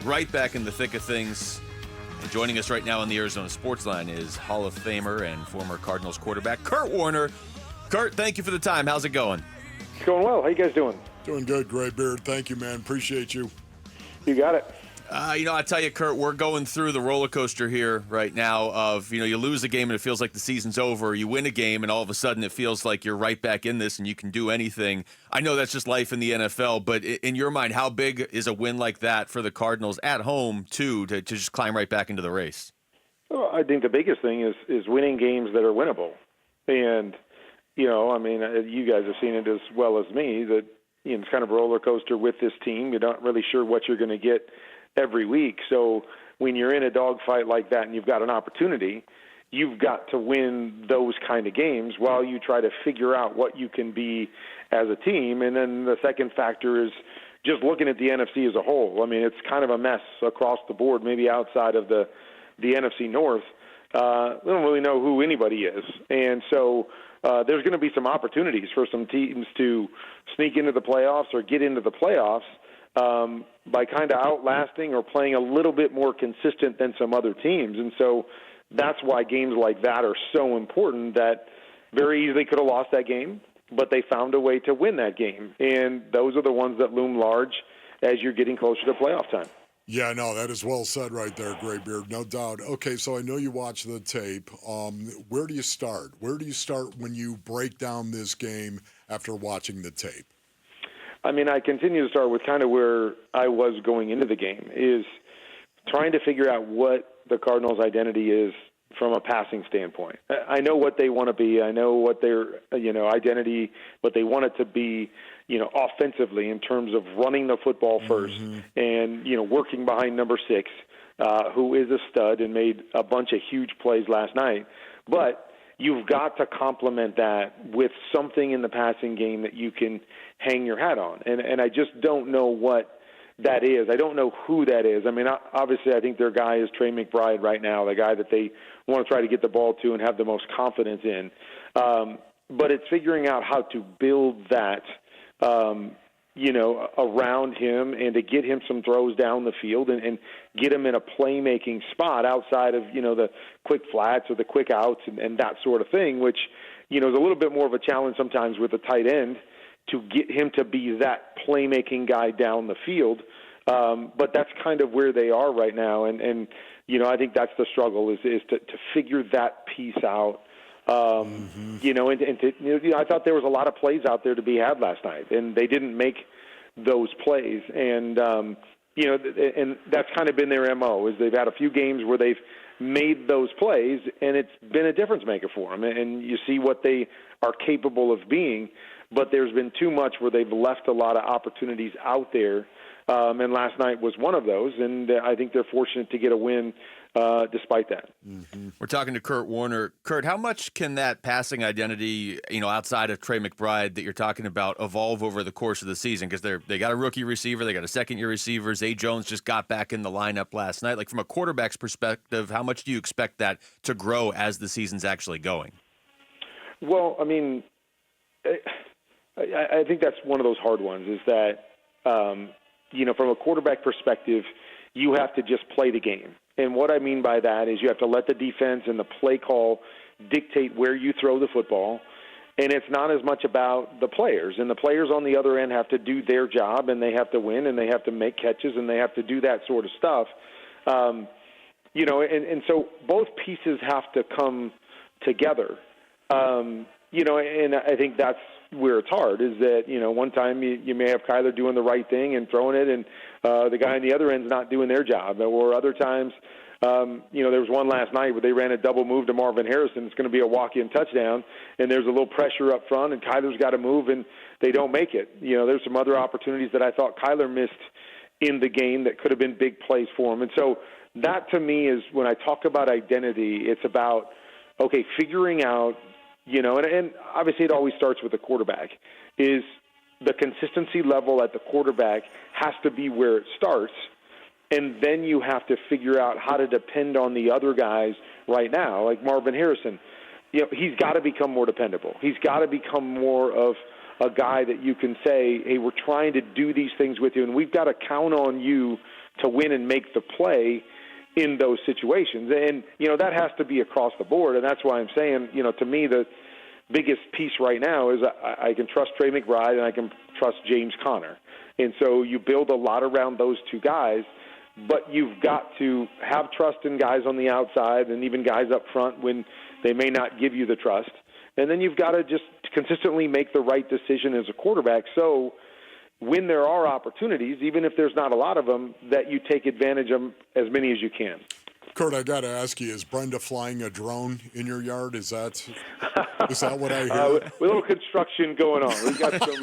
right back in the thick of things. And joining us right now on the Arizona Sports Line is Hall of Famer and former Cardinals quarterback Kurt Warner. Kurt, thank you for the time. How's it going? It's going well. How you guys doing? Doing good, Graybeard. Thank you, man. Appreciate you. You got it. I tell you, Kurt, we're going through the roller coaster here right now of, you lose a game and it feels like the season's over. You win a game and all of a sudden it feels like you're right back in this and you can do anything. I know that's just life in the NFL, but in your mind, how big is a win like that for the Cardinals at home, too, to just climb right back into the race? Well, I think the biggest thing is winning games that are winnable. And, you guys have seen it as well as me, that it's kind of a roller coaster with this team. You're not really sure what you're going to get every week. So when you're in a dogfight like that and you've got an opportunity, you've got to win those kind of games while you try to figure out what you can be as a team. And then the second factor is just looking at the NFC as a whole. I mean, it's kind of a mess across the board, maybe outside of the NFC North. We don't really know who anybody is. And so there's going to be some opportunities for some teams to sneak into the playoffs or get into the playoffs by kind of outlasting or playing a little bit more consistent than some other teams. And so that's why games like that are so important, that very easily could have lost that game, but they found a way to win that game. And those are the ones that loom large as you're getting closer to playoff time. Yeah, no, that is well said right there, Graybeard, no doubt. Okay, so I know you watch the tape. Where do you start? Where do you start when you break down this game after watching the tape? I mean, I continue to start with kind of where I was going into the game, is trying to figure out what the Cardinals' identity is from a passing standpoint. I know what they want to be. I know what their, identity, what they want it to be, offensively in terms of running the football first and, working behind number 6, who is a stud and made a bunch of huge plays last night. But you've got to complement that with something in the passing game that you can hang your hat on. And I just don't know what that is. I don't know who that is. I mean, obviously, I think their guy is Trey McBride right now, the guy that they want to try to get the ball to and have the most confidence in. But it's figuring out how to build that, around him and to get him some throws down the field and get him in a playmaking spot outside of, the quick flats or the quick outs and that sort of thing, which, is a little bit more of a challenge sometimes with a tight end to get him to be that playmaking guy down the field. But that's kind of where they are right now. And I think that's the struggle is to figure that piece out. I thought there was a lot of plays out there to be had last night, and they didn't make those plays. And, and that's kind of been their MO, is they've had a few games where they've made those plays, and it's been a difference maker for them. And you see what they are capable of being, but there's been too much where they've left a lot of opportunities out there. And last night was one of those, and I think they're fortunate to get a win despite that. We're talking to Kurt Warner. Kurt, how much can that passing identity, outside of Trey McBride that you're talking about, evolve over the course of the season? Because they got a rookie receiver, they got a second-year receiver. Zay Jones just got back in the lineup last night. Like, from a quarterback's perspective, how much do you expect that to grow as the season's actually going? Well, I mean, I think that's one of those hard ones, is that, from a quarterback perspective, you have to just play the game. And what I mean by that is you have to let the defense and the play call dictate where you throw the football. And it's not as much about the players. And the players on the other end have to do their job, and they have to win, and they have to make catches, and they have to do that sort of stuff. And so both pieces have to come together. And I think that's where it's hard, is that, one time you may have Kyler doing the right thing and throwing it, and the guy on the other end's not doing their job. Or other times, there was one last night where they ran a double move to Marvin Harrison. It's going to be a walk-in touchdown, and there's a little pressure up front, and Kyler's got to move, and they don't make it. There's some other opportunities that I thought Kyler missed in the game that could have been big plays for him. And so that, to me, is when I talk about identity, it's about, okay, figuring out, and obviously it always starts with the quarterback, is the consistency level at the quarterback has to be where it starts, and then you have to figure out how to depend on the other guys right now, like Marvin Harrison. He's got to become more dependable. He's got to become more of a guy that you can say, hey, we're trying to do these things with you, and we've got to count on you to win and make the play in those situations. And, that has to be across the board. And that's why I'm saying, to me, the biggest piece right now is I can trust Trey McBride and I can trust James Conner. And so you build a lot around those two guys, but you've got to have trust in guys on the outside and even guys up front when they may not give you the trust. And then you've got to just consistently make the right decision as a quarterback. So when there are opportunities, even if there's not a lot of them, that you take advantage of as many as you can. Kurt, I got to ask you, is Brenda flying a drone in your yard? Is that what I hear? A little construction going on. We got some,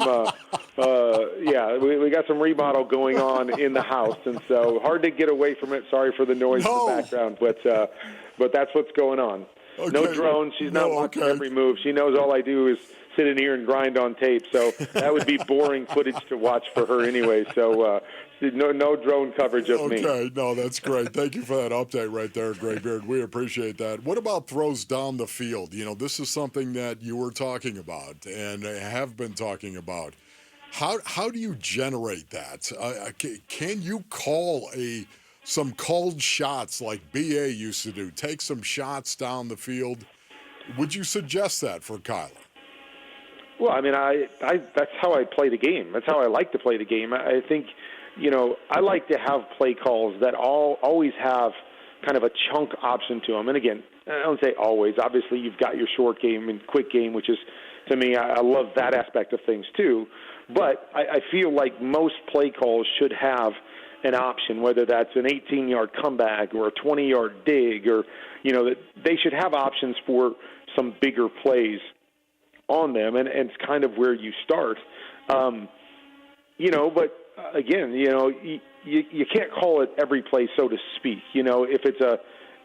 we got some remodel going on in the house, and so hard to get away from it. Sorry for the noise in the background, but that's what's going on. Okay. No drone. She's not watching every move. She knows all I do is sit in here and grind on tape, so that would be boring footage to watch for her anyway. So no drone coverage of me. Okay, no, that's great. Thank you for that update right there, Graybeard. We appreciate that. What about throws down the field? This is something that you were talking about and have been talking about. How do you generate that? Can you call some called shots like BA used to do? Take some shots down the field. Would you suggest that for Kyler? Well, I mean, that's how I play the game. That's how I like to play the game. I think, I like to have play calls that always have kind of a chunk option to them. And again, I don't say always. Obviously, you've got your short game and quick game, which is, to me, I love that aspect of things too. But I feel like most play calls should have an option, whether that's an 18-yard comeback or a 20-yard dig, or, that they should have options for some bigger plays on them, and it's kind of where you start. But again, you can't call it every play, so to speak. If it's a,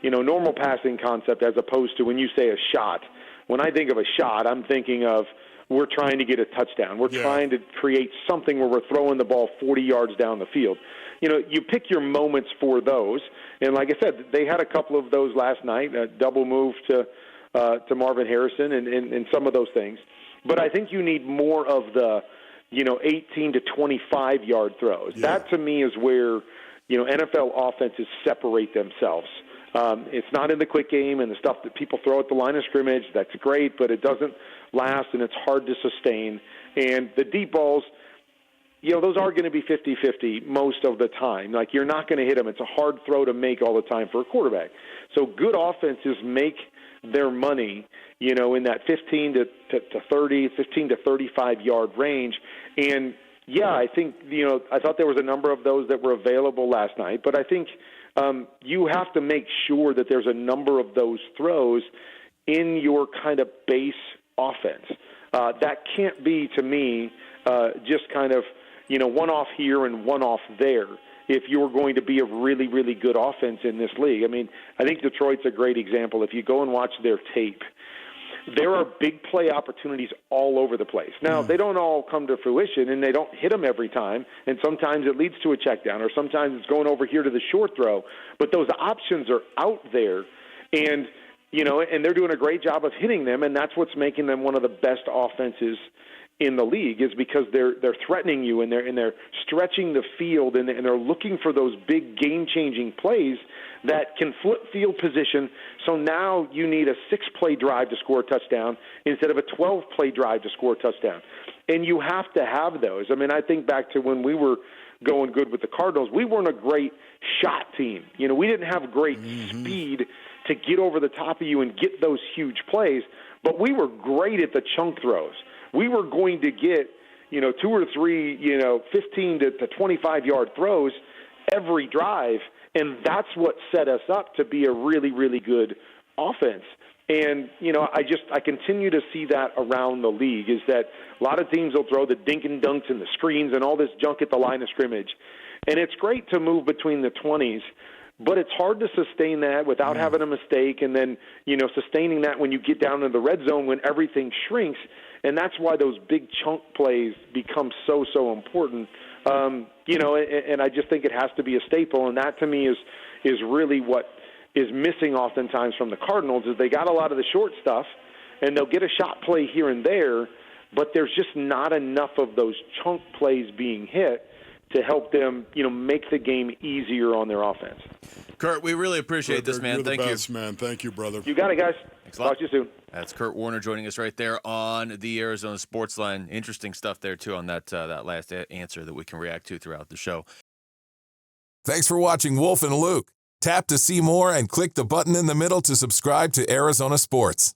normal passing concept as opposed to when you say a shot. When I think of a shot, I'm thinking of we're trying to get a touchdown. We're trying to create something where we're throwing the ball 40 yards down the field. You pick your moments for those, and like I said, they had a couple of those last night, a double move to Marvin Harrison and some of those things. But I think you need more of the, 18 to 25-yard throws. Yeah. That, to me, is where, NFL offenses separate themselves. It's not in the quick game and the stuff that people throw at the line of scrimmage. That's great, but it doesn't last, and it's hard to sustain. And the deep balls, those are going to be 50-50 most of the time. Like, you're not going to hit them. It's a hard throw to make all the time for a quarterback. So good offenses make their money, in that 15 to 30, 15 to 35-yard range. And, I think, I thought there was a number of those that were available last night. But I think you have to make sure that there's a number of those throws in your kind of base offense. That can't be, to me, just kind of, one off here and one off there if you're going to be a really, really good offense in this league. I mean, I think Detroit's a great example. If you go and watch their tape, there are big play opportunities all over the place. Now, they don't all come to fruition, and they don't hit them every time, and sometimes it leads to a check down, or sometimes it's going over here to the short throw. But those options are out there, and, and they're doing a great job of hitting them, and that's what's making them one of the best offenses in the league, is because they're threatening you, and they're stretching the field, and they're looking for those big game-changing plays that can flip field position. So now you need a 6-play drive to score a touchdown instead of a 12-play drive to score a touchdown. And you have to have those. I mean, I think back to when we were going good with the Cardinals, we weren't a great shot team. We didn't have great speed to get over the top of you and get those huge plays, but we were great at the chunk throws. We were going to get, 2 or 3, 15 to 25-yard throws every drive, and that's what set us up to be a really, really good offense. And, I continue to see that around the league, is that a lot of teams will throw the dink and dunks and the screens and all this junk at the line of scrimmage. And it's great to move between the 20s, but it's hard to sustain that without having a mistake, and then, sustaining that when you get down in the red zone when everything shrinks. And that's why those big chunk plays become so, so important. And I just think it has to be a staple, and that to me is really what is missing oftentimes from the Cardinals, is they got a lot of the short stuff, and they'll get a shot play here and there, but there's just not enough of those chunk plays being hit to help them, make the game easier on their offense. Kurt, we really appreciate this, man. You're Thank the you. best, man. Thank you, brother. You got it, guys. Thanks a lot. Talk to you soon. That's Kurt Warner joining us right there on the Arizona Sports Line. Interesting stuff there, too, on that last answer that we can react to throughout the show. Thanks for watching Wolf and Luke. Tap to see more and click the button in the middle to subscribe to Arizona Sports.